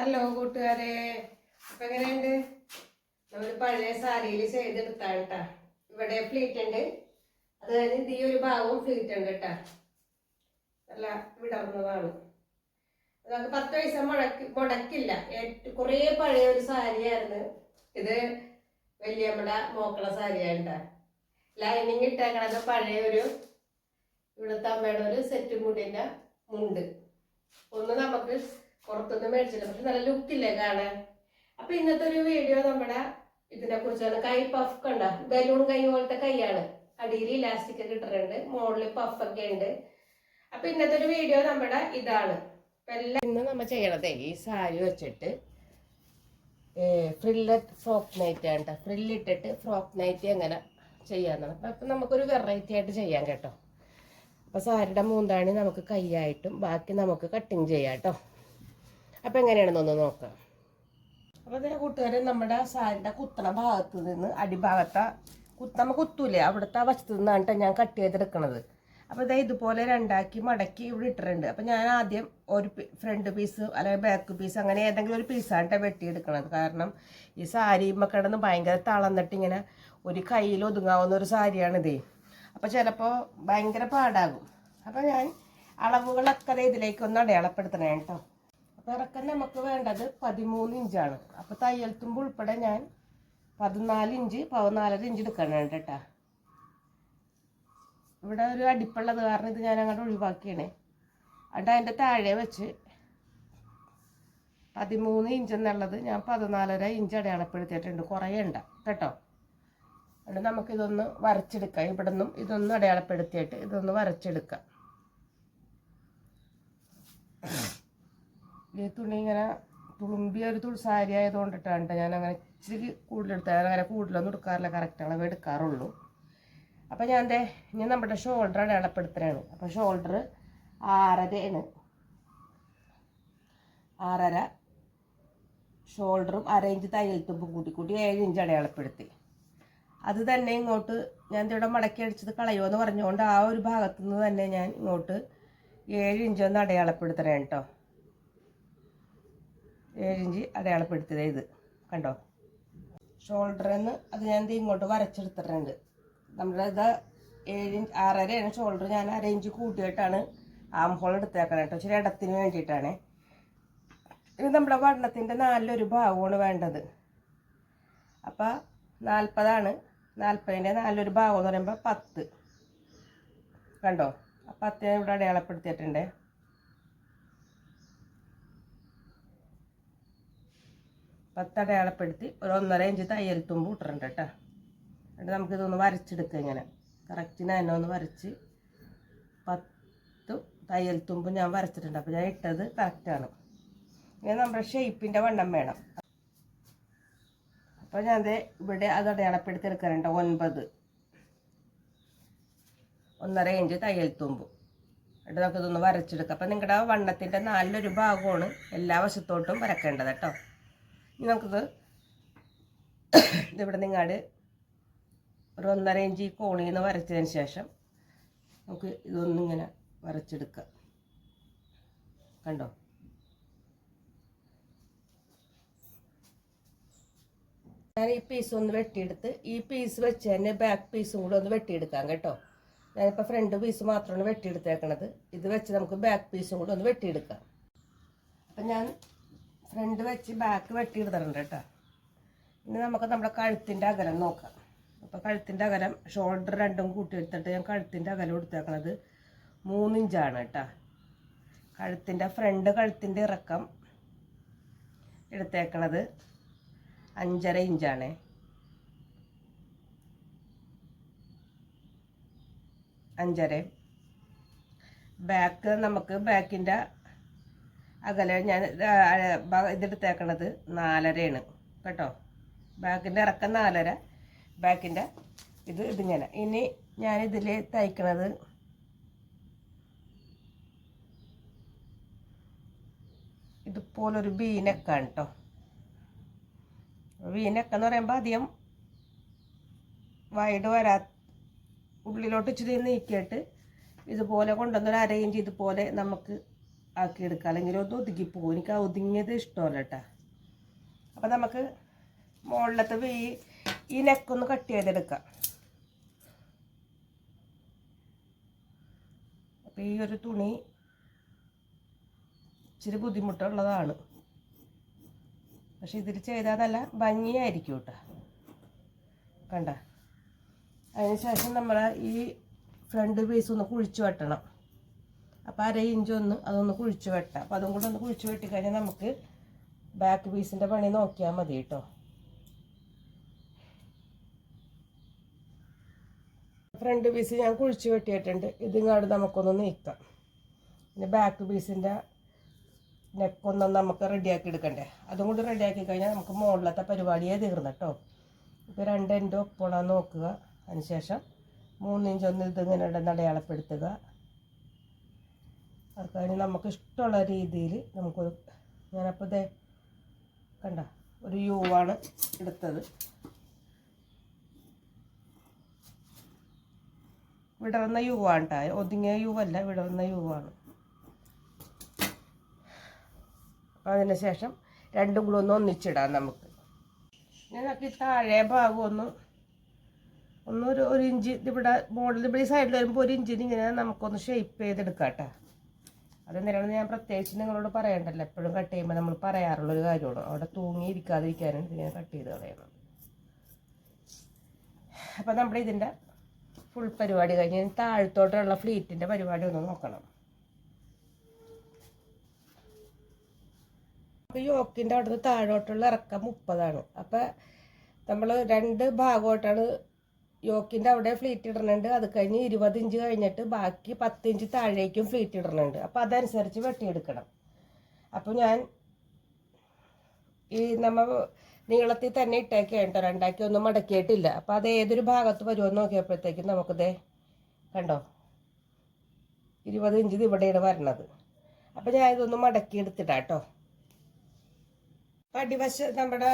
Hello കൂട്ടുകാരെ, അപ്പൊ എങ്ങനെയുണ്ട്? നമ്മൾ പഴയ സാരിയിൽ ചെയ്തെടുത്താണ് കേട്ടാ. ഇവിടെ ഫ്ലീറ്റ് ഉണ്ട്, അത് കഴിഞ്ഞ് ഈ ഒരു ഭാഗവും ഫ്ലീറ്റ് ഉണ്ട് കേട്ടാ. നല്ല വിടർന്നതാണ്. നമുക്ക് 10 പൈസ മുടക്കില്ല. കുറേ പഴയ ഒരു സാരിയായിരുന്നു ഇത്. വലിയമ്മയുടെ മോക്കള സാരിയാണ് കേട്ടാ. ലൈനിങ് ഇട്ടേക്കണത് പഴയ ഒരു ഇവിടുത്തെ അമ്മയുടെ ഒരു സെറ്റ് മുടിന്റെ മുണ്ട്. ഒന്ന് നമുക്ക് പുറത്തൊന്നും മേടിച്ചില്ല, പക്ഷെ നല്ല ലുക്കില്ലേ കാണാൻ. അപ്പൊ ഇന്നത്തെ ഒരു വീഡിയോ നമ്മുടെ ഇതിനെ കുറിച്ചാണ്. കൈ പഫ് കണ്ട, ബലൂൺ കൈ പോലത്തെ കൈയാണ്. അടിയിൽ ഇലാസ്റ്റിക് ഒക്കെ ഇട്ടിട്ടുണ്ട്, മുകളിൽ പഫ് ഒക്കെ ഉണ്ട്. അപ്പൊ ഇന്നത്തെ ഒരു വീഡിയോ നമ്മുടെ ഇതാണ്. അപ്പൊ എല്ലാം ഇന്ന് നമ്മൾ ചെയ്യണതേ ഈ സാരി വെച്ചിട്ട് ഫ്രില്ലറ്റ് ഫ്രോക്ക് നൈറ്റ് ആണ്. ഫ്രില്ലിട്ടിട്ട് ഫ്രോക്ക് നൈറ്റ് എങ്ങനെ ചെയ്യാന്നാണ്. അപ്പൊ നമുക്കൊരു വെറൈറ്റി ആയിട്ട് ചെയ്യാം കേട്ടോ. അപ്പൊ സാരിയുടെ മൂന്താണി നമുക്ക് കൈയായിട്ടും ബാക്കി നമുക്ക് കട്ടിങ് ചെയ്യാം കേട്ടോ. അപ്പം എങ്ങനെയാണെന്നൊന്ന് നോക്കാം. അപ്പോൾ അതിൻ്റെ കൂട്ടുകാരെ, നമ്മുടെ സാരിയുടെ കുത്തണ ഭാഗത്ത് നിന്ന് അടിഭാഗത്തെ നമ്മൾ കുത്തൂലേ, അവിടുത്തെ വശത്ത് നിന്നാണ് ഞാൻ കട്ട് ചെയ്തെടുക്കണത്. അപ്പോൾ ഇതാ ഇതുപോലെ രണ്ടാക്കി മടക്കി ഇവിടെ ഇട്ടിട്ടുണ്ട്. അപ്പം ഞാൻ ആദ്യം ഒരു ഫ്രണ്ട് പീസ് അല്ലെങ്കിൽ ബാക്ക് പീസ് അങ്ങനെ ഏതെങ്കിലും ഒരു പീസാണ് വെട്ടിയെടുക്കണത്. കാരണം ഈ സാരിയുമ്പോൾ കിടന്ന് ഭയങ്കര തളന്നിട്ട് ഇങ്ങനെ ഒരു കയ്യിൽ ഒതുങ്ങാവുന്ന ഒരു സാരിയാണിതേ. അപ്പോൾ ചിലപ്പോൾ ഭയങ്കര പാടാകും. അപ്പോൾ ഞാൻ അളവുകളൊക്കെ ഇതിലേക്കൊന്ന് അടയാളപ്പെടുത്തണേ കേട്ടോ. ഇറക്കം നമുക്ക് വേണ്ടത് 13 ഇഞ്ചാണ്. അപ്പോൾ തയ്യൽ തുമ്പ് ഉൾപ്പെടെ ഞാൻ 14 ഇഞ്ച് 14.5 ഇഞ്ച് എടുക്കണം കേട്ടാ. ഇവിടെ ഒരു അടിപ്പുള്ളത് കാരണം ഇത് ഞാൻ അങ്ങോട്ട് ഒഴിവാക്കിയാണ്. അവിടെ അതിൻ്റെ താഴെ വെച്ച് 13 ഇഞ്ച് എന്നുള്ളത് ഞാൻ 14.5 ഇഞ്ച് അടയാളപ്പെടുത്തിയിട്ടുണ്ട്. കുറേ ഉണ്ട് കേട്ടോ. അതുകൊണ്ട് നമുക്കിതൊന്ന് വരച്ചെടുക്കാം. ഇവിടെ നിന്നും ഇതൊന്ന് അടയാളപ്പെടുത്തിയിട്ട് ഇതൊന്ന് വരച്ചെടുക്കാം. ഈ തുണി ഇങ്ങനെ തുളുമ്പിയ ഒരു സാരി ആയതുകൊണ്ടിട്ടാണ് ഞാൻ അങ്ങനെ ഇച്ചിരി കൂടുതലെടുത്താൽ. അങ്ങനെ കൂടുതലൊന്നും എടുക്കാറില്ല, കറക്റ്റ് അളവ് എടുക്കാറുള്ളൂ. അപ്പം ഞാൻ ഇനി നമ്മുടെ ഷോൾഡർ അടയാളപ്പെടുത്തലാണ്. അപ്പം ഷോൾഡർ 6.5 6.5 ഷോൾഡറും 1/2 ഇഞ്ച് തയ്യൽ തുമ്പും കൂട്ടി 7 ഇഞ്ച് അടയാളപ്പെടുത്തി. അത് തന്നെ ഇങ്ങോട്ട് ഞാൻ ഇവിടെ മടക്കി അടിച്ചത് കളയുമെന്ന് പറഞ്ഞുകൊണ്ട് ആ ഒരു ഭാഗത്തു നിന്ന് തന്നെ ഞാൻ ഇങ്ങോട്ട് 7 ഇഞ്ച് ഒന്ന് അടയാളപ്പെടുത്തണേ കേട്ടോ. 7 ഇഞ്ച് അടയാളപ്പെടുത്തിയത് ഇത് കണ്ടോ. ഷോൾഡറിൽ നിന്ന് അത് ഞാൻ ഇങ്ങോട്ട് വരച്ചെടുത്തിട്ടുണ്ട്. നമ്മുടെ ഇത് 7 ഇഞ്ച് 6.5 ഷോൾഡർ. ഞാൻ 1/2 ഇഞ്ച് കൂട്ടിയിട്ടാണ് ആം ഹോൾ എടുത്തേക്കണം കേട്ടോ. ഇച്ചിരി ഇടത്തിന് വേണ്ടിയിട്ടാണ്. ഇത് നമ്മുടെ വണ്ണത്തിൻ്റെ 4 ഭാഗമാണ് വേണ്ടത്. അപ്പം 40 40ൻ്റെ 4 ഭാഗം എന്ന് പറയുമ്പോൾ 10 കണ്ടോ. അപ്പം 10 ഇവിടെ അടയാളപ്പെടുത്തിയിട്ടുണ്ട്. 10 അടയാളപ്പെടുത്തി ഒരു 1.5 ഇഞ്ച് തയ്യൽ തുമ്പ് ഇട്ടിട്ടുണ്ട് കേട്ടോ. എന്നിട്ട് നമുക്കിതൊന്ന് വരച്ചെടുക്കുക. ഇങ്ങനെ കറക്റ്റിന് തന്നെ ഒന്ന് വരച്ച് 10 തയ്യൽ തുമ്പ് ഞാൻ വരച്ചിട്ടുണ്ട്. അപ്പോൾ ഞാൻ ഇട്ടത് കറക്റ്റാണ്. ഇനി നമ്മുടെ ഷേപ്പിൻ്റെ വണ്ണം വേണം. അപ്പോൾ ഞാൻ ഇവിടെ അത് അടയാളപ്പെടുത്തി എടുക്കാനുണ്ട്. 9 1.5 ഇഞ്ച് തയ്യൽ തുമ്പ്. എന്നിട്ട് നമുക്കിതൊന്ന് വരച്ചെടുക്കാം. അപ്പം നിങ്ങളുടെ വണ്ണത്തിൻ്റെ 4 ഭാഗമാണ് എല്ലാ വശത്തോട്ടും വരക്കേണ്ടത് കേട്ടോ. ഇനി നമുക്കിത് ഇതിവിടെ നിങ്ങാട് ഒരു 1.5 ഇഞ്ച് ഈ കോണിൽ നിന്ന് വരച്ചതിന് ശേഷം നമുക്ക് ഇതൊന്നിങ്ങനെ വരച്ചെടുക്കാം. കണ്ടോ. ഞാൻ ഈ പീസ് ഒന്ന് വെട്ടിയെടുത്ത് ഈ പീസ് വെച്ച് തന്നെ ബാക്ക് പീസും കൂടെ ഒന്ന് വെട്ടിയെടുക്കാം കേട്ടോ. ഞാനിപ്പോൾ ഫ്രണ്ട് പീസ് മാത്രമാണ് വെട്ടിയെടുത്തേക്കണത്. ഇത് വെച്ച് നമുക്ക് ബാക്ക് പീസും കൂടെ ഒന്ന് വെട്ടിയെടുക്കാം. അപ്പം ഞാൻ ഫ്രണ്ട് വെച്ച് ബാക്ക് വെട്ടിയെടുത്തിട്ടുണ്ട് കേട്ടോ. ഇനി നമുക്ക് നമ്മുടെ കഴുത്തിൻ്റെ അകലം നോക്കാം. അപ്പോൾ കഴുത്തിൻ്റെ അകലം ഷോൾഡർ രണ്ടും കൂട്ടിയെടുത്തിട്ട് ഞാൻ കഴുത്തിൻ്റെ അകലം എടുത്തേക്കണത് 3 ഇഞ്ചാണ് കേട്ടോ. കഴുത്തിൻ്റെ കഴുത്തിൻ്റെ ഇറക്കം എടുത്തേക്കണത് 5.5 ഇഞ്ചാണ്. 5.5. ബാക്ക് നമുക്ക് ബാക്കിൻ്റെ അകലം ഞാൻ ഇതെടുത്തേക്കണത് 4.5 കേട്ടോ. ബാക്കിൻ്റെ ഇറക്കം 4.5, ബാക്കിൻ്റെ ഇതിങ്ങനെ. ഇനി ഞാനിതിൽ തയ്ക്കണത് ഇതുപോലൊരു ബീനെക്കാണ് കേട്ടോ. വീനെക്കെന്ന് പറയുമ്പോൾ അധികം വൈഡ് ഉള്ളിലോട്ട് ഇച്ചിരി നീക്കിയിട്ട് ഇതുപോലെ കൊണ്ടുവന്നൊരു 1/2 ഇഞ്ച് ഇതുപോലെ നമുക്ക് ആക്കിയെടുക്കുക, അല്ലെങ്കിൽ ഒന്ന് ഒതുങ്ങിപ്പോകും. എനിക്ക് ഒതുങ്ങിയത് ഇഷ്ടമല്ല കേട്ടോ. അപ്പം നമുക്ക് മുകളിലത്തെ ഈ നെക്കൊന്ന് കട്ട് ചെയ്തെടുക്കാം. അപ്പം ഈ ഒരു തുണി ഇച്ചിരി ബുദ്ധിമുട്ടുള്ളതാണ്, പക്ഷെ ഇതിൽ ചെയ്താൽ നല്ല ഭംഗിയായിരിക്കും കേട്ടോ. കണ്ട, അതിനുശേഷം നമ്മൾ ഈ ഫ്രണ്ട് പീസ് ഒന്ന് കുഴിച്ച് വെട്ടണം. അപ്പോൾ 1/2 ഇഞ്ച് അതൊന്ന് കുഴിച്ച് വെട്ടാം. അപ്പോൾ അതും കൂടെ ഒന്ന് കുഴിച്ച് വെട്ടിക്കഴിഞ്ഞാൽ നമുക്ക് ബാക്ക് പീസിൻ്റെ പണി നോക്കിയാൽ മതി കേട്ടോ. ഫ്രണ്ട് പീസ് ഞാൻ കുഴിച്ച് വെട്ടിയിട്ടുണ്ട്. ഇതിങ്ങോട്ട് നമുക്കൊന്ന് നീക്കാം. പിന്നെ ബാക്ക് പീസിൻ്റെ നെക്കൊന്നും നമുക്ക് റെഡിയാക്കി എടുക്കണ്ടേ. അതും കൂടി റെഡിയാക്കി കഴിഞ്ഞാൽ നമുക്ക് മുകളിലത്തെ പരിപാടിയെ തീർന്നു കേട്ടോ. ഇപ്പോൾ 2 എൻഡ് ഒപ്പോളാന്ന് നോക്കുക. അതിനുശേഷം 3 ഇഞ്ച് ഒന്ന് ഇതിങ്ങനെ ഉണ്ടെന്ന് അടയാളപ്പെടുത്തുക. അത് കഴിഞ്ഞ് നമുക്ക് ഇഷ്ടമുള്ള രീതിയിൽ നമുക്കൊരു, ഞാനപ്പോൾ ഇതേ കണ്ട ഒരു യു ആണ് എടുത്തത്. വിടർന്ന യു ആണ് കേട്ടോ, ഒതുങ്ങിയ യു അല്ല, വിടർന്ന യു ആണ്. അതിന് ശേഷം രണ്ടും കൂടെ ഒന്ന് ഒന്നിച്ചിടാം നമുക്ക്. ഞങ്ങൾക്ക് താഴെ ഭാഗം ഒരു ഇഞ്ച് ഇവിടെ മോഡൽ ഇവിടെ ഈ സൈഡിൽ വരുമ്പോൾ 1 ഇഞ്ചിന് ഇങ്ങനെ നമുക്കൊന്ന് ഷേപ്പ് ചെയ്തെടുക്കാം കേട്ടോ. അതെന്തിനാണ് ഞാൻ പ്രത്യേകിച്ച് നിങ്ങളോട് പറയണ്ടല്ലോ, എപ്പോഴും കട്ട് ചെയ്യുമ്പോൾ നമ്മൾ പറയാറുള്ളൊരു കാര്യമാണ്. അവിടെ തൂങ്ങിയിരിക്കാതിരിക്കാനാണ് ഇതിങ്ങനെ കട്ട് ചെയ്ത് കളയുന്നത്. അപ്പം നമ്മുടെ ഇതിൻ്റെ ഫുൾ പരിപാടി കഴിഞ്ഞ് താഴത്തോട്ടുള്ള ഫ്ലീറ്റിൻ്റെ പരിപാടി ഒന്ന് നോക്കണം. അപ്പോൾ യോക്കിൻ്റെ അവിടുന്ന് താഴോട്ടുള്ള ഇറക്കം 30 അപ്പം നമ്മൾ 2 ഭാഗമായിട്ടാണ് യോക്കിൻ്റെ അവിടെ ഫ്ലീറ്റ് ഇടുന്നുണ്ട്. അത് കഴിഞ്ഞ് 20 ഇഞ്ച് കഴിഞ്ഞിട്ട് ബാക്കി 10 ഇഞ്ച് താഴേക്കും ഫ്ലീറ്റ് ഇടുന്നുണ്ട്. അപ്പോൾ അതനുസരിച്ച് വെട്ടിയെടുക്കണം. അപ്പോൾ ഞാൻ ഈ നമ്മൾ നീളത്തിൽ തന്നെ ഇട്ടേക്കാണ് കേട്ടോ, 2 ഒന്നും മടക്കിയിട്ടില്ല. അപ്പോൾ അത് ഏതൊരു ഭാഗത്ത് വരുമെന്ന് നോക്കിയപ്പോഴത്തേക്കും നമുക്കിതേ കണ്ടോ 20 ഇഞ്ച് ഇവിടെയാണ് വരണത്. അപ്പോൾ ഞാൻ ഇതൊന്ന് മടക്കി എടുത്തിട്ടാ കേട്ടോ. അടിവശം നമ്മുടെ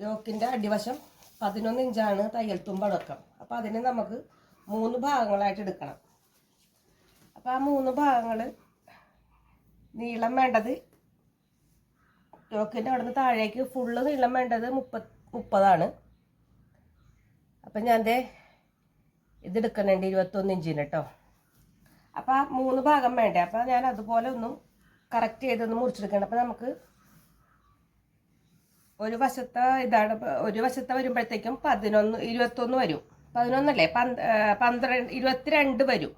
യോക്കിൻ്റെ അടിവശം 11 ഇഞ്ചാണ് തയ്യൽ തുമ്പടക്കം. അപ്പോൾ അതിന് നമുക്ക് 3 ഭാഗങ്ങളായിട്ട് എടുക്കണം. അപ്പോൾ ആ 3 ഭാഗങ്ങൾ നീളം വേണ്ടത് യോക്കിൻ്റെ അവിടെ നിന്ന് താഴേക്ക് ഫുള്ള് നീളം വേണ്ടത് 30. അപ്പം ഞാൻ ഇതെടുക്കണുണ്ട് 21 ഇഞ്ചിന് കേട്ടോ. അപ്പോൾ ആ 3 ഭാഗം വേണ്ടേ. അപ്പോൾ ഞാൻ അതുപോലെ ഒന്നും കറക്റ്റ് ചെയ്തൊന്ന് മുറിച്ചെടുക്കണം. അപ്പോൾ നമുക്ക് ഒരു വശത്തെ ഇതാണ്, ഒരു വശത്തെ വരുമ്പോഴത്തേക്കും 21 വരും. 11 അല്ലേ 12 22 വരും.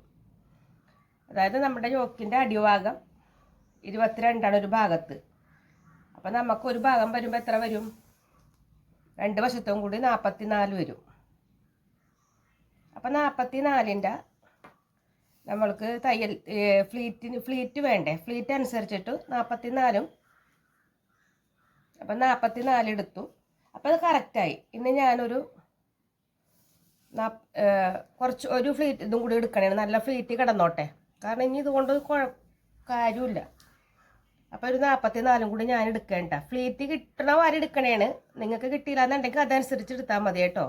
അതായത് നമ്മുടെ യോക്കിൻ്റെ അടിഭാഗം 22 ഒരു ഭാഗത്ത്. അപ്പം നമുക്ക് ഒരു ഭാഗം വരുമ്പോൾ എത്ര വരും? 2 വശത്തും കൂടി 44 വരും. അപ്പം 44ൻ്റെ നമ്മൾക്ക് തയ്യൽ ഫ്ലീറ്റ് വേണ്ടേ, ഫ്ലീറ്റ് അനുസരിച്ചിട്ട് 44. അപ്പം 44 എടുത്തു. അപ്പം അത് കറക്റ്റായി. ഇനി ഞാനൊരു ഒരു ഫ്ലീറ്റ് ഇതും കൂടി എടുക്കണേ, നല്ല ഫ്ലീറ്റ് കിടന്നോട്ടെ. കാരണം ഇനി ഇതുകൊണ്ട് കാര്യമില്ല. അപ്പോൾ ഒരു 44 കൂടി ഞാൻ എടുക്കേണ്ട. ഫ്ലീറ്റ് കിട്ടണ വാരി എടുക്കണേണ്. നിങ്ങൾക്ക് കിട്ടിയില്ല എന്നുണ്ടെങ്കിൽ അതനുസരിച്ച് എടുത്താൽ മതി കേട്ടോ.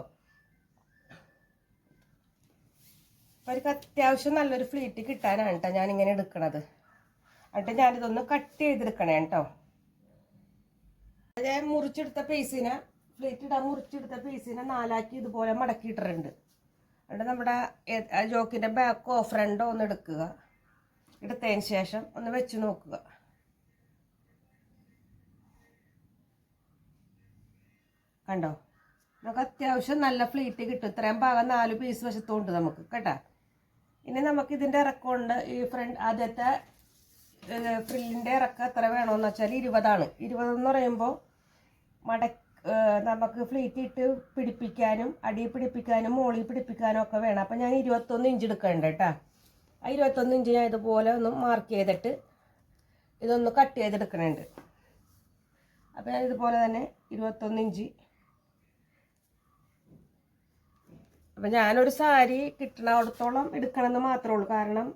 അപ്പോൾ എനിക്ക് അത്യാവശ്യം നല്ലൊരു ഫ്ലീറ്റ് കിട്ടാനാണ് കേട്ടോ ഞാനിങ്ങനെ എടുക്കണത്. എന്നിട്ട് ഞാനിതൊന്ന് കട്ട് ചെയ്തെടുക്കണേ കേട്ടോ. ഞാൻ മുറിച്ചെടുത്ത പീസിനെ ഫ്ലീറ്റ് ഇടാൻ മുറിച്ചെടുത്ത പീസിനെ 4 ഇതുപോലെ മടക്കിയിട്ടിട്ടുണ്ട്. എന്നിട്ട് നമ്മുടെ ജോക്കിൻ്റെ ബാക്കോ ഫ്രണ്ടോ ഒന്ന് എടുക്കുക. എടുത്തതിന് ശേഷം ഒന്ന് വെച്ച് നോക്കുക. കണ്ടോ, നമുക്ക് അത്യാവശ്യം നല്ല ഫ്ലീറ്റ് കിട്ടും. ഇത്രയും ഭാഗം 4 പീസ് വശത്തുണ്ട് നമുക്ക് കേട്ടോ. ഇനി നമുക്ക് ഇതിൻ്റെ ഇറക്കമുണ്ട്. ഈ ആദ്യത്തെ ഫ്രില്ലിൻ്റെ ഇറക്കം എത്ര വേണമെന്ന് വെച്ചാൽ 20. 20 എന്ന് പറയുമ്പോൾ നമുക്ക് ഫ്ലീറ്റ് ഇട്ട് പിടിപ്പിക്കാനും അടി പിടിപ്പിക്കാനും മോളി പിടിപ്പിക്കാനും ഒക്കെ വേണം. അപ്പം ഞാൻ 21 ഇഞ്ച് എടുക്കണ്ട കേട്ടോ. ആ 21 ഇഞ്ച് ഞാൻ ഇതുപോലെ ഒന്ന് മാർക്ക് ചെയ്തിട്ട് ഇതൊന്ന് കട്ട് ചെയ്തെടുക്കണുണ്ട്. അപ്പം ഞാൻ ഇതുപോലെ തന്നെ 21 ഇഞ്ച്. അപ്പം ഞാനൊരു സാരി കിട്ടണത്തോളം എടുക്കണമെന്ന് മാത്രമേ ഉള്ളൂ. കാരണം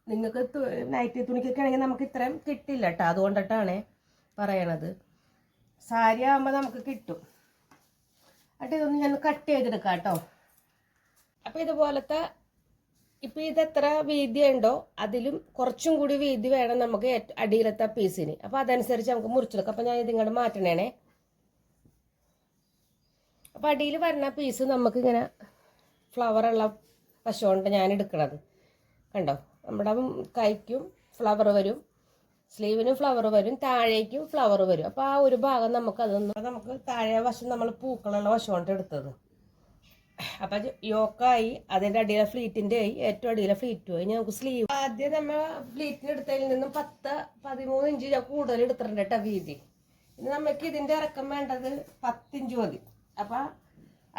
നിങ്ങൾക്ക് നൈറ്റി തുണിക്കൊക്കെ ആണെങ്കിൽ നമുക്ക് ഇത്രയും കിട്ടില്ല കേട്ടോ. അതുകൊണ്ടിട്ടാണ് പറയണത്. സാരി ആകുമ്പോൾ നമുക്ക് കിട്ടും. എന്നിട്ട് ഇതൊന്ന് ഞാൻ കട്ട് ചെയ്തെടുക്കാം കേട്ടോ. അപ്പോൾ ഇതുപോലത്തെ ഇപ്പം ഇതെത്ര വീതി ഉണ്ടോ അതിലും കുറച്ചും കൂടി വീതി വേണം നമുക്ക് അടിയിലത്തെ പീസിന്. അപ്പം അതനുസരിച്ച് നമുക്ക് മുറിച്ചെടുക്കാം. അപ്പം ഞാൻ ഇതിങ്ങോട്ട് മാറ്റണേണേ. അപ്പം അടിയിൽ വരുന്ന പീസ് നമുക്കിങ്ങനെ ഫ്ലവറുള്ള വശമുണ്ട് ഞാൻ എടുക്കണത്. കണ്ടോ, നമ്മുടെ കൈക്കും ഫ്ലവർ വരും, സ്ലീവിനും ഫ്ലവർ വരും, താഴേക്കും ഫ്ലവർ വരും. അപ്പോൾ ആ ഒരു ഭാഗം നമുക്ക് താഴെ വശം നമ്മൾ പൂക്കളുള്ള വശമുണ്ട് എടുത്തത്. അപ്പം യോക്കായി, അതിൻ്റെ അടിയിലെ ഫ്ലീറ്റിൻ്റെ ആയി, ഏറ്റവും അടിയിലെ ഫ്ലീറ്റും ആയി. നമുക്ക് സ്ലീവ് ആദ്യം നമ്മൾ ഫ്ലീറ്റിന് എടുത്തതിൽ നിന്നും 10-13 ഇഞ്ച് കൂടുതൽ എടുത്തിട്ടുണ്ട് കേട്ടോ വീതി. ഇനി നമുക്ക് ഇതിൻ്റെ ഇറക്കം വേണ്ടത് 10 ഇഞ്ച് മതി. അപ്പം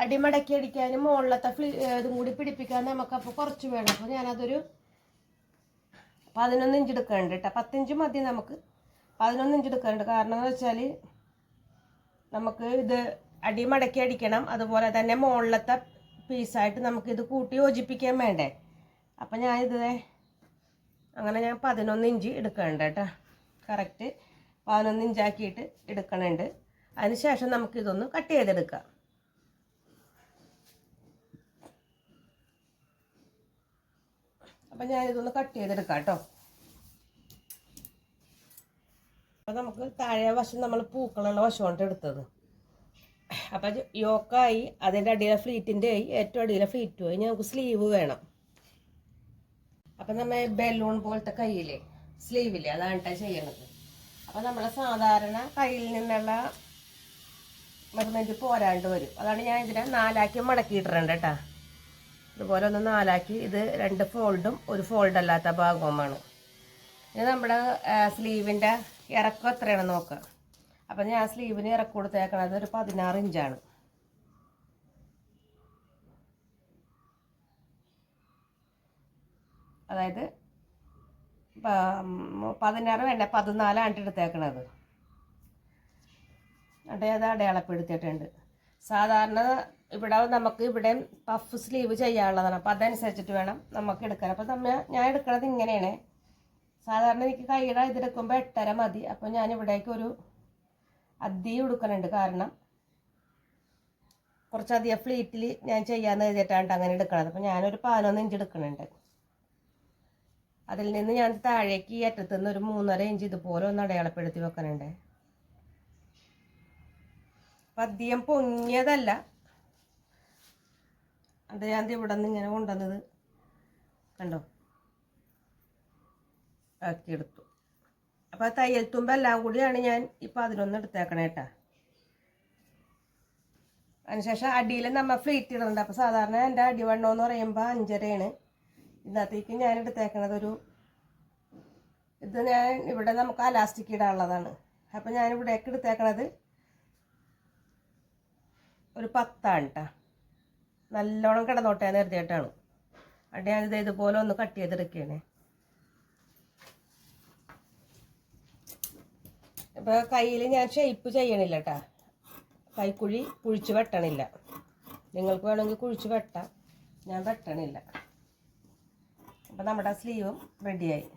അടിമടക്കി അടിക്കാനും മുകളിലത്തെ ഇതും കൂടി പിടിപ്പിക്കാൻ നമുക്കപ്പോൾ കുറച്ച് വേണം. അപ്പോൾ ഞാനതൊരു 11 ഇഞ്ച് എടുക്കാനുണ്ട് കേട്ടോ. 10 ഇഞ്ച് മതി നമുക്ക്, 11 ഇഞ്ച് എടുക്കാനുണ്ട്. കാരണം എന്ന് വെച്ചാൽ നമുക്ക് ഇത് അടിമടക്കി അടിക്കണം, അതുപോലെ തന്നെ മുകളിലത്തെ പീസായിട്ട് നമുക്കിത് കൂട്ടി യോജിപ്പിക്കാൻ വേണ്ടേ. അപ്പം ഞാനിത് അങ്ങനെ ഞാൻ 11 ഇഞ്ച് എടുക്കുന്നുണ്ട് കേട്ടോ. കറക്റ്റ് 11 ഇഞ്ചാക്കിയിട്ട് എടുക്കണുണ്ട്. അതിന് ശേഷം നമുക്കിതൊന്ന് കട്ട് ചെയ്തെടുക്കാം. അപ്പം ഞാനിതൊന്ന് കട്ട് ചെയ്തെടുക്കാം കേട്ടോ. അപ്പം നമുക്ക് താഴെ വശം നമ്മൾ പൂക്കളുള്ള വശമുണ്ട് എടുത്തത്. അപ്പം യോക്കായി, അതിൻ്റെ അടിയിലെ ഫ്ലീറ്റിൻ്റെ ആയി, ഏറ്റവും അടിയിലെ ഫ്ലീറ്റും ആയി. നമുക്ക് സ്ലീവ് വേണം. അപ്പം നമ്മൾ ബലൂൺ പോലത്തെ കയ്യിലെ സ്ലീവില്ലേ, അതാണ് കേട്ടോ ചെയ്യണത്. അപ്പം നമ്മളെ സാധാരണ കയ്യിൽ നിന്നുള്ള മെഷർമെൻറ്റ് പോരാണ്ട് വരും. അതാണ് ഞാൻ ഇതിനെ 4 മടക്കിയിട്ടുണ്ട് കേട്ടോ. ഇതുപോലെ ഒന്ന് 4 ഇത് 2 ഫോൾഡും 1 ഫോൾഡ് അല്ലാത്ത ഭാഗവുമാണ്. ഇനി നമ്മുടെ സ്ലീവിൻ്റെ ഇറക്കം എത്രയാണെന്ന് നോക്കാം. അപ്പം ഞാൻ സ്ലീവിന് ഇറക്കം കൊടുത്തേക്കണത് ഒരു 16 ഇഞ്ചാണ്. അതായത് 16 വേണ്ട, 14 എടുത്തേക്കണത്. അത് അടയാളപ്പെടുത്തിയിട്ടുണ്ട്. സാധാരണ ഇവിടെ പഫ് സ്ലീവ് ചെയ്യാനുള്ളതാണ്. അപ്പം അതനുസരിച്ചിട്ട് വേണം നമുക്ക് എടുക്കാൻ. അപ്പം ഞാൻ എടുക്കണത് ഇങ്ങനെയാണ്. സാധാരണ എനിക്ക് കൈയുടെ ഇതെടുക്കുമ്പോൾ 8.5 മതി. അപ്പം ഞാൻ ഇവിടേക്ക് ഒരു അധികം എടുക്കണുണ്ട്. കാരണം കുറച്ചധികം ഫ്ലീറ്റിൽ ഞാൻ ചെയ്യാമെന്ന് എഴുതിയിട്ടാണ് അങ്ങനെ എടുക്കണത്. അപ്പം ഞാനൊരു 11 ഇഞ്ച് എടുക്കണുണ്ട്. അതിൽ നിന്ന് ഞാൻ താഴേക്ക് ഈ അറ്റത്തുനിന്ന് ഒരു 3.5 ഇഞ്ച് ഇതുപോലെ ഒന്ന് അടയാളപ്പെടുത്തി വെക്കണുണ്ട്. അപ്പം അധികം പൊങ്ങിയതല്ല. അത് ഞാൻ ഇവിടെ നിന്ന് ഇങ്ങനെ കൊണ്ടുവന്നത് കണ്ടോ, ആക്കിയെടുത്തു. അപ്പോൾ തയ്യൽ തുമ്പ് എല്ലാം കൂടിയാണ് ഞാൻ ഈ 11 എടുത്തേക്കണേ കേട്ടോ. അതിനുശേഷം അടിയിൽ നമ്മൾ ഫ്ലീറ്റ് ഇടുന്നുണ്ട്. അപ്പോൾ സാധാരണ എൻ്റെ അടിവണ്ണം എന്ന് പറയുമ്പോൾ 5.5 ഇതിനകത്തേക്ക് ഞാൻ എടുത്തേക്കണത് ഇത് ഞാൻ ഇവിടെ നമുക്ക് അലാസ്റ്റിക് ഇടാനുള്ളതാണ്. അപ്പം ഞാൻ ഇവിടേക്ക് എടുത്തേക്കണത് ഒരു 10 കേട്ടോ. നല്ലോണം കിടന്നോട്ടെ നിർത്തിയിട്ടാണ്. അവിടെ ഞാനിത് ഇതുപോലെ ഒന്ന് കട്ട് ചെയ്തെടുക്കുകയാണ്. ഇപ്പോൾ കയ്യിൽ ഞാൻ ഷേപ്പ് ചെയ്യണില്ല കേട്ടോ. കൈക്കുഴി കുഴിച്ച് വെട്ടണില്ല. നിങ്ങൾക്ക് വേണമെങ്കിൽ കുഴിച്ച് വെട്ടാം, ഞാൻ വെട്ടണില്ല. അപ്പം നമ്മുടെ സ്ലീവും റെഡിയായി.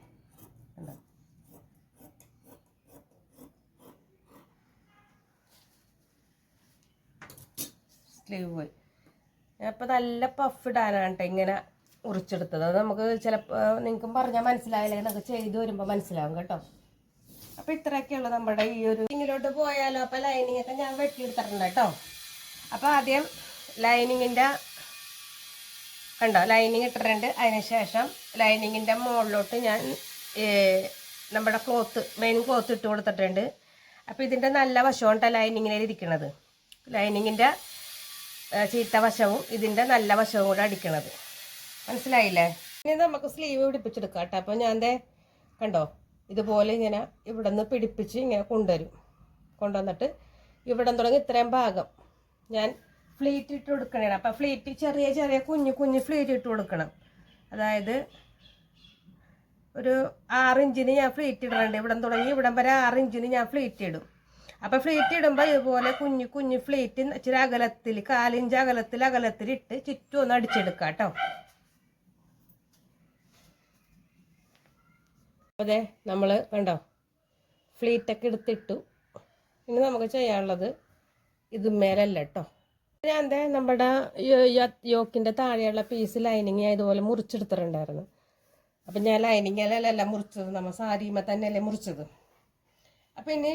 സ്ലീവ് പോയി. അപ്പോൾ നല്ല പഫ് ഇടാനാണ് കേട്ടോ ഇങ്ങനെ ഉറിച്ചെടുത്തത്. അത് നമുക്ക് ചിലപ്പോൾ നിങ്ങൾക്കും പറഞ്ഞാൽ മനസ്സിലായില്ലേ, നമുക്ക് ചെയ്ത് വരുമ്പോൾ മനസ്സിലാവും കേട്ടോ. അപ്പോൾ ഇത്രയൊക്കെയുള്ളൂ നമ്മുടെ ഈ ഒരു ഇങ്ങോട്ട് പോയാലോ. അപ്പോൾ ലൈനിങ് ഒക്കെ ഞാൻ വെട്ടിയെടുത്തിട്ടുണ്ട് കേട്ടോ. അപ്പോൾ ആദ്യം ലൈനിങ്ങിൻ്റെ കണ്ടോ, ലൈനിങ് ഇട്ടിട്ടുണ്ട്. അതിന് ശേഷം ലൈനിങ്ങിൻ്റെ മുകളിലോട്ട് ഞാൻ നമ്മുടെ മെയിൻ ക്ലോത്ത് ഇട്ട് കൊടുത്തിട്ടുണ്ട്. അപ്പോൾ ഇതിൻ്റെ നല്ല വശമുണ്ട് ലൈനിങ്ങിൽ ഇരിക്കണത്. ലൈനിങ്ങിൻ്റെ ചീത്ത വശവും ഇതിൻ്റെ നല്ല വശവും കൂടെ അടിക്കണത്, മനസ്സിലായില്ലേ? ഇനി നമുക്ക് സ്ലീവ് പിടിപ്പിച്ചെടുക്കാം കേട്ടോ. അപ്പോൾ ഞാൻ കണ്ടോ ഇതുപോലെ ഇങ്ങനെ ഇവിടെ നിന്ന് പിടിപ്പിച്ച് ഇങ്ങനെ കൊണ്ടുവന്നിട്ട് ഇവിടെ തുടങ്ങി ഇത്രയും ഭാഗം ഞാൻ ഫ്ലീറ്റ് ഇട്ട് കൊടുക്കണേ. അപ്പം ഫ്ലീറ്റ് ചെറിയ ചെറിയ കുഞ്ഞു ഫ്ലീറ്റ് ഇട്ട് കൊടുക്കണം. അതായത് ഒരു 6 ഇഞ്ചിന് ഞാൻ ഫ്ലീറ്റ് ഇടുന്നുണ്ട്. ഇവിടെ തുടങ്ങി ഇവിടം വരെ 6 ഇഞ്ചിന് ഞാൻ ഫ്ലീറ്റ് ഇടും. അപ്പം ഫ്ലീറ്റ് ഇടുമ്പോൾ ഇതുപോലെ കുഞ്ഞു ഫ്ലീറ്റ് ഇച്ചിരി അകലത്തിൽ 4 ഇഞ്ച് അകലത്തിലിട്ട് ചുറ്റും ഒന്ന് അടിച്ചെടുക്കാം കേട്ടോ. അതെ, നമ്മൾ കണ്ടോ ഫ്ലീറ്റൊക്കെ എടുത്തിട്ടു. ഇനി നമുക്ക് ചെയ്യാനുള്ളത് ഇത് മേലല്ല കേട്ടോ. ഞാൻ നമ്മുടെ യോക്കിൻ്റെ താഴെയുള്ള പീസ് ലൈനിങ് ഞാൻ ഇതുപോലെ മുറിച്ചെടുത്തിട്ടുണ്ടായിരുന്നു. അപ്പം ഞാൻ ലൈനിങ്ങിലല്ല മുറിച്ചത്, നമ്മൾ സാരിയുമ്പോൾ തന്നെയല്ലേ മുറിച്ചത്. അപ്പം ഇനി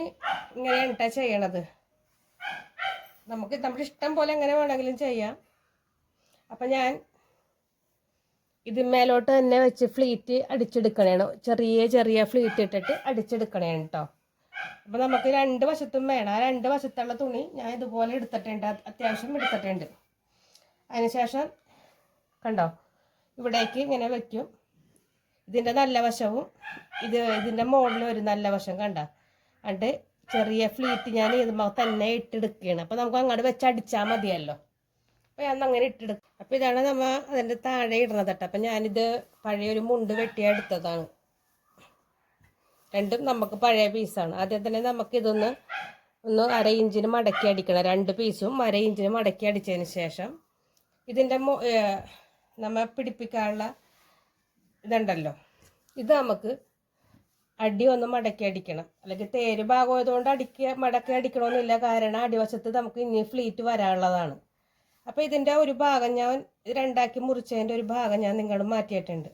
ഇങ്ങനെയാണ് ചെയ്യണത്. നമുക്ക് നമ്മുടെ ഇഷ്ടം പോലെ എങ്ങനെ വേണമെങ്കിലും ചെയ്യാം. അപ്പം ഞാൻ ഇത് മേലോട്ട് തന്നെ വെച്ച് ഫ്ലീറ്റ് അടിച്ചെടുക്കണേണ്. ചെറിയ ചെറിയ ഫ്ലീറ്റ് ഇട്ടിട്ട് അടിച്ചെടുക്കണേണ് കേട്ടോ. അപ്പം നമുക്ക് രണ്ട് വശത്തും വേണം. ആ രണ്ട് വശത്തുള്ള തുണി ഞാൻ ഇതുപോലെ എടുത്തിട്ടുണ്ട്, അത്യാവശ്യം എടുത്തിട്ടുണ്ട്. അതിനുശേഷം കണ്ടോ, ഇവിടേക്ക് ഇങ്ങനെ വയ്ക്കും. ഇതിൻ്റെ നല്ല വശവും ഇതിൻ്റെ മുകളിൽ ഒരു നല്ല വശം കണ്ട. എന്നിട്ട് ചെറിയ ഫ്ലീറ്റ് ഞാൻ ഇതുമ്പോൾ തന്നെ ഇട്ടെടുക്കുകയാണ്. അപ്പോൾ നമുക്ക് അങ്ങോട്ട് വെച്ച് അടിച്ചാൽ മതിയല്ലോ. അപ്പോൾ ഞാൻ അങ്ങനെ ഇട്ടെടുക്കും. അപ്പോൾ ഇതാണ് നമ്മൾ അതിൻ്റെ താഴെ ഇടുന്നത് കേട്ടോ. അപ്പം ഞാനിത് പഴയൊരു മുണ്ട് വെട്ടിയെടുത്തതാണ്. രണ്ടും നമുക്ക് പഴയ പീസാണ്. ആദ്യം തന്നെ നമുക്കിതൊന്ന് 1/2 ഇഞ്ചിന് മടക്കി അടിക്കണം. രണ്ട് പീസും 1/2 ഇഞ്ചിന് മടക്കി അടിച്ചതിന് ശേഷം ഇതിൻ്റെ നമ്മൾ പിടിപ്പിക്കാനുള്ള ഇതുണ്ടല്ലോ, ഇത് നമുക്ക് അടി ഒന്ന് മടക്കി അടിക്കണം. അല്ലെങ്കിൽ തേര് ഭാഗമായതുകൊണ്ട് മടക്കി അടിക്കണമെന്നില്ല. കാരണം അടിവശത്ത് നമുക്ക് ഇനി ഫ്ലീറ്റ് വരാനുള്ളതാണ്. അപ്പോൾ ഇതിൻ്റെ ഒരു ഭാഗം ഞാൻ രണ്ടാക്കി മുറിച്ചതിൻ്റെ ഒരു ഭാഗം ഞാൻ നിങ്ങൾ മാറ്റിയിട്ടുണ്ട്.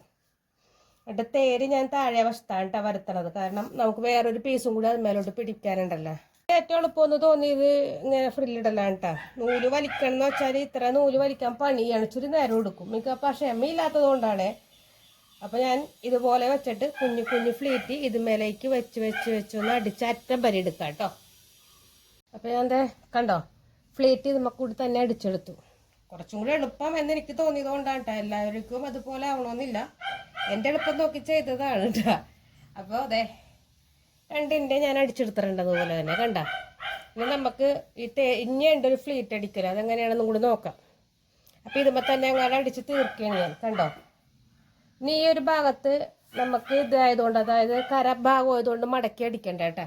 എന്നിട്ട് തേര് ഞാൻ താഴെ വശത്താണ് കേട്ടോ വരുത്തണത്. കാരണം നമുക്ക് വേറൊരു പീസും കൂടി അത് മേലോട്ട് പിടിക്കാനുണ്ടല്ലോ. ഏറ്റവും എളുപ്പമെന്ന് തോന്നിയത് ഇങ്ങനെ ഫ്രില്ലിടലാണ് കേട്ടോ. നൂല് വലിക്കണം എന്ന് വെച്ചാൽ ഇത്ര നൂല് വലിക്കാൻ പണിയാണ്, ഇച്ചിരി നേരം എടുക്കും. മിക്ക ക്ഷമയില്ലാത്തത് കൊണ്ടാണ്. അപ്പോൾ ഞാൻ ഇതുപോലെ വെച്ചിട്ട് കുഞ്ഞു കുഞ്ഞു ഫ്ലീറ്റ് ഇതുമേലേക്ക് വെച്ച് ഒന്ന് അടിച്ച് അറ്റം വരെ എടുക്കാം കേട്ടോ. അപ്പോൾ ഞാൻ കണ്ടോ, ഫ്ലീറ്റ് ഇതുമ്മ കൂടി തന്നെ അടിച്ചെടുത്തു. കുറച്ചും കൂടി എളുപ്പം എന്നെനിക്ക് തോന്നിയത് കൊണ്ടാണ് കേട്ടോ. എല്ലാവർക്കും അതുപോലെ ആവണമെന്നില്ല, എൻ്റെ എളുപ്പം നോക്കി ചെയ്തതാണ് കേട്ടോ. അപ്പോൾ രണ്ടിൻ്റെ ഞാൻ അടിച്ചെടുത്തിട്ടുണ്ട് അതുപോലെ തന്നെ കണ്ട. ഇനി നമുക്ക് ഇനിയുണ്ട് ഒരു ഫ്ലീറ്റ് അടിക്കൽ, അതെങ്ങനെയാണെന്നും കൂടി നോക്കാം. അപ്പോൾ ഇതുമ്പോൾ തന്നെ അങ്ങനെ അടിച്ച് തീർക്കുകയാണ് ഞാൻ കണ്ടോ. ഇനി ഈ ഒരു ഭാഗത്ത് നമുക്ക് ഇതായതുകൊണ്ട്, അതായത് കര ഭാഗമായതുകൊണ്ട് മടക്കി അടിക്കണ്ട കേട്ടോ.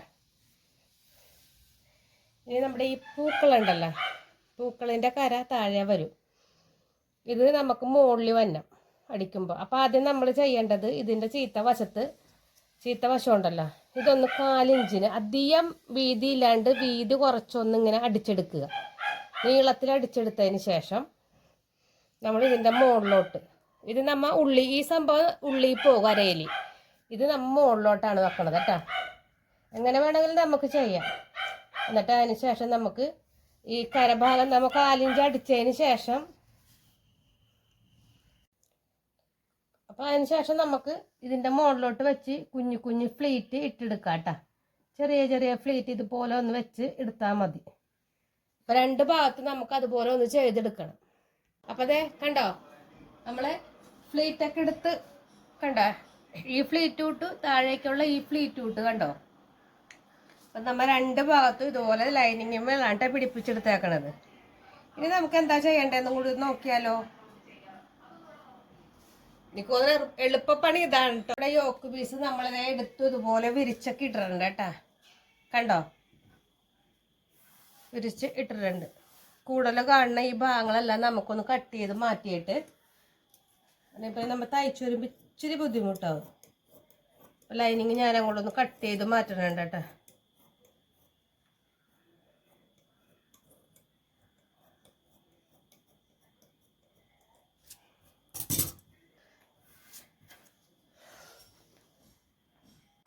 ഇനി നമ്മുടെ ഈ പൂക്കളുണ്ടല്ലോ, പൂക്കളിൻ്റെ കര താഴെ വരും. ഇത് നമുക്ക് മുകളിൽ വന്നം അടിക്കുമ്പോൾ. അപ്പോൾ ആദ്യം നമ്മൾ ചെയ്യേണ്ടത് ഇതിൻ്റെ ചീത്ത വശം ഉണ്ടല്ലോ, ഇതൊന്ന് 4 ഇഞ്ചിന് അധികം വീതി ഇല്ലാണ്ട് വീതി കുറച്ചൊന്നിങ്ങനെ അടിച്ചെടുക്കുക. നീളത്തിൽ അടിച്ചെടുത്തതിന് ശേഷം നമ്മൾ ഇതിൻ്റെ മുകളിലോട്ട്, ഇത് നമ്മൾ ഈ സംഭവം ഉള്ളി പോകും അരയിൽ, ഇത് നമ്മൾ മുകളിലോട്ടാണ് വെക്കണത് കേട്ടോ. എങ്ങനെ വേണമെങ്കിലും നമുക്ക് ചെയ്യാം. എന്നിട്ട് അതിന് ശേഷം നമുക്ക് ഈ കരഭാഗം നമ്മൾ 4 ഇഞ്ച് അടിച്ചതിന് ശേഷം, അപ്പോൾ അതിന് ശേഷം നമുക്ക് ഇതിൻ്റെ മുകളിലോട്ട് വെച്ച് കുഞ്ഞു കുഞ്ഞു ഫ്ലീറ്റ് ഇട്ടെടുക്കാം കേട്ടോ. ചെറിയ ചെറിയ ഫ്ലീറ്റ് ഇതുപോലെ ഒന്ന് വെച്ച് എടുത്താൽ മതി. അപ്പോൾ രണ്ട് ഭാഗത്ത് നമുക്ക് അതുപോലെ ഒന്ന് ചെയ്തെടുക്കണം. അപ്പോൾ കണ്ടോ, നമ്മൾ ഫ്ലീറ്റൊക്കെ എടുത്ത് കണ്ടോ, ഈ ഫ്ലീറ്റ് വിട്ടു താഴേക്കുള്ള ഈ ഫ്ലീറ്റ് വിട്ട് കണ്ടോ. അപ്പം നമ്മൾ രണ്ട് ഭാഗത്തും ഇതുപോലെ ലൈനിങ് മേലാണ്ട് പിടിപ്പിച്ചെടുത്തേക്കണത്. ഇനി നമുക്ക് എന്താ ചെയ്യേണ്ടതെന്നും കൂടി നോക്കിയാലോ. എനിക്കൊന്ന് എളുപ്പപ്പണി ഇതാണ് കേട്ടോ. ഇവിടെ യോക്ക് പീസ് നമ്മളിതേ എടുത്തു ഇതുപോലെ വിരിച്ചൊക്കെ ഇട്ടിട്ടുണ്ട് കേട്ടാ. കണ്ടോ, വിരിച്ച് ഇട്ടിട്ടുണ്ട്. കൂടുതൽ കാണുന്ന ഈ ഭാഗങ്ങളെല്ലാം നമുക്കൊന്ന് കട്ട് ചെയ്ത് മാറ്റിയിട്ട്, അതിപ്പോൾ നമ്മൾ തയ്ച്ചു വരുമ്പോൾ ഇച്ചിരി ബുദ്ധിമുട്ടാവും. ലൈനിങ് ഞാൻ അങ്ങോട്ടൊന്ന് കട്ട് ചെയ്ത് മാറ്റണുണ്ട് കേട്ടോ.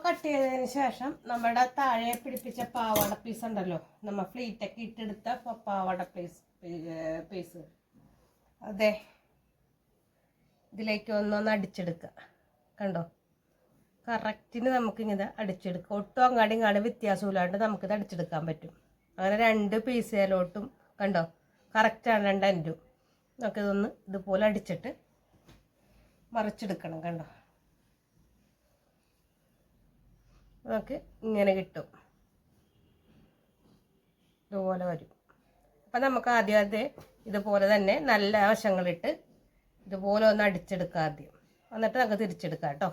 കട്ട് ചെയ്തതിന് ശേഷം നമ്മുടെ താഴെ പിടിപ്പിച്ച പാവാട പീസ് ഉണ്ടല്ലോ, നമ്മൾ ഫ്ലീറ്റൊക്കെ ഇട്ടെടുത്ത പാവാട പീസ് അതെ ഇതിലേക്ക് ഒന്നൊന്ന് അടിച്ചെടുക്കുക. കണ്ടോ, കറക്റ്റിന് നമുക്കിങ്ങനെ അടിച്ചെടുക്കാം. ഒട്ടും അങ്ങാടി വ്യത്യാസമില്ലാണ്ട് നമുക്കിത് അടിച്ചെടുക്കാൻ പറ്റും. അങ്ങനെ രണ്ട് പീസിലോട്ടും കണ്ടോ കറക്റ്റാണ്, 2 എൻഡും. നമുക്കിതൊന്ന് ഇതുപോലെ അടിച്ചിട്ട് മറിച്ചെടുക്കണം. കണ്ടോ, നമുക്ക് ഇങ്ങനെ കിട്ടും, ഇതുപോലെ വരും. അപ്പം നമുക്ക് ആദ്യം ഇതുപോലെ തന്നെ നല്ല വശങ്ങളിട്ട് ഇതുപോലെ ഒന്ന് അടിച്ചെടുക്കാം ആദ്യം. എന്നിട്ട് നമുക്ക് തിരിച്ചെടുക്കാം കേട്ടോ.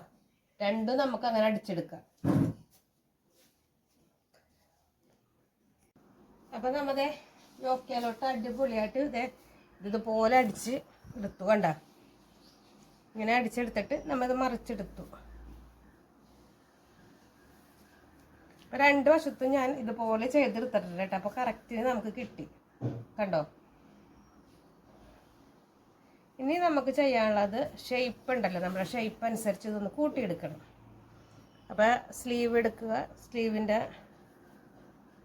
രണ്ടും നമുക്ക് അങ്ങനെ അടിച്ചെടുക്കാം. അപ്പം നമ്മതേ യോക്കിയാലോട്ട് അടിപൊളിയായിട്ട് ഇതുപോലെ അടിച്ച് എടുത്തു. കണ്ട, ഇങ്ങനെ അടിച്ചെടുത്തിട്ട് നമ്മത് മറിച്ചെടുത്തു. രണ്ട് വശത്തും ഞാൻ ഇതുപോലെ ചെയ്തെടുത്തിട്ടുണ്ട് കേട്ടോ. അപ്പോൾ കറക്റ്റിന് നമുക്ക് കിട്ടി. കണ്ടോ, ഇനി നമുക്ക് ചെയ്യാനുള്ളത് ഷേപ്പ് ഉണ്ടല്ലോ, നമ്മുടെ ഷേപ്പ് അനുസരിച്ച് ഇതൊന്ന് കൂട്ടിയെടുക്കണം. അപ്പോൾ സ്ലീവ് എടുക്കുക. സ്ലീവിൻ്റെ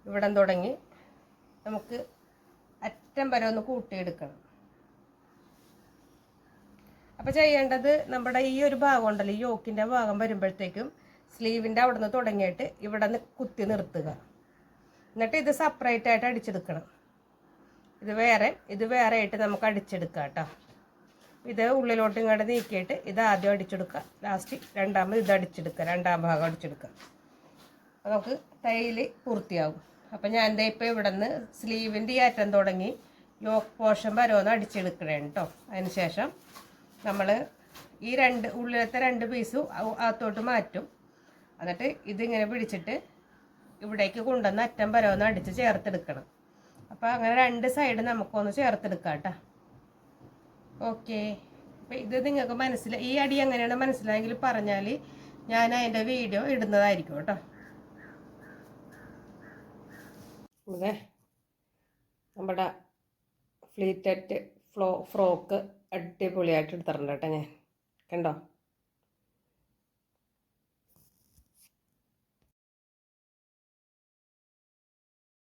ഇവിടം തുടങ്ങി നമുക്ക് അറ്റം വരെ ഒന്ന് കൂട്ടിയെടുക്കണം. അപ്പോൾ ചെയ്യേണ്ടത് നമ്മുടെ ഈ ഒരു ഭാഗം ഉണ്ടല്ലോ, ഈ യോക്കിൻ്റെ ഭാഗം വരുമ്പോഴത്തേക്കും സ്ലീവിൻ്റെ അവിടെ നിന്ന് തുടങ്ങിയിട്ട് ഇവിടെ നിന്ന് കുത്തി നിർത്തുക. എന്നിട്ട് ഇത് സെപ്പറേറ്റ് ആയിട്ട് അടിച്ചെടുക്കണം. ഇത് വേറെ ആയിട്ട് നമുക്ക് അടിച്ചെടുക്കാം കേട്ടോ. ഇത് ഉള്ളിലോട്ട് ഇങ്ങോട്ട് നീക്കിയിട്ട് ഇത് ആദ്യം അടിച്ചെടുക്കുക. ലാസ്റ്റ് രണ്ടാമത് ഇത് അടിച്ചെടുക്കുക, രണ്ടാം ഭാഗം അടിച്ചെടുക്കുക. അപ്പോൾ നമുക്ക് തയ്യൽ പൂർത്തിയാകും. അപ്പോൾ ഞാൻ എന്താ ഇപ്പോൾ ഇവിടെ നിന്ന് സ്ലീവിൻ്റെ ഈ അറ്റം തുടങ്ങി യോക്ക് പോർഷൻ വരെ ഒന്ന് അടിച്ചെടുക്കണേ കേട്ടോ. അതിന് ശേഷം നമ്മൾ ഈ ഉള്ളിലത്തെ 2 പീസും അകത്തോട്ട് മാറ്റും. എന്നിട്ട് ഇതിങ്ങനെ പിടിച്ചിട്ട് ഇവിടേക്ക് കൊണ്ടുവന്ന് അറ്റം വരെ ഒന്ന് അടിച്ച് ചേർത്തെടുക്കണം. അപ്പോൾ അങ്ങനെ 2 സൈഡ് നമുക്കൊന്ന് ചേർത്തെടുക്കാം കേട്ടോ. ഓക്കെ. അപ്പോൾ ഇത് നിങ്ങൾക്ക് ഈ അടി എങ്ങനെയാണ് മനസ്സിലായെങ്കിൽ പറഞ്ഞാൽ ഞാൻ അതിൻ്റെ വീഡിയോ ഇടുന്നതായിരിക്കും കേട്ടോ. ഇവിടെ നമ്മുടെ ഫ്ലീറ്ററ്റ് ഫ്രോക്ക് അടിപൊളിയായിട്ട് എടുത്തിട്ടുണ്ട് കേട്ടോ ഞാൻ. കണ്ടോ?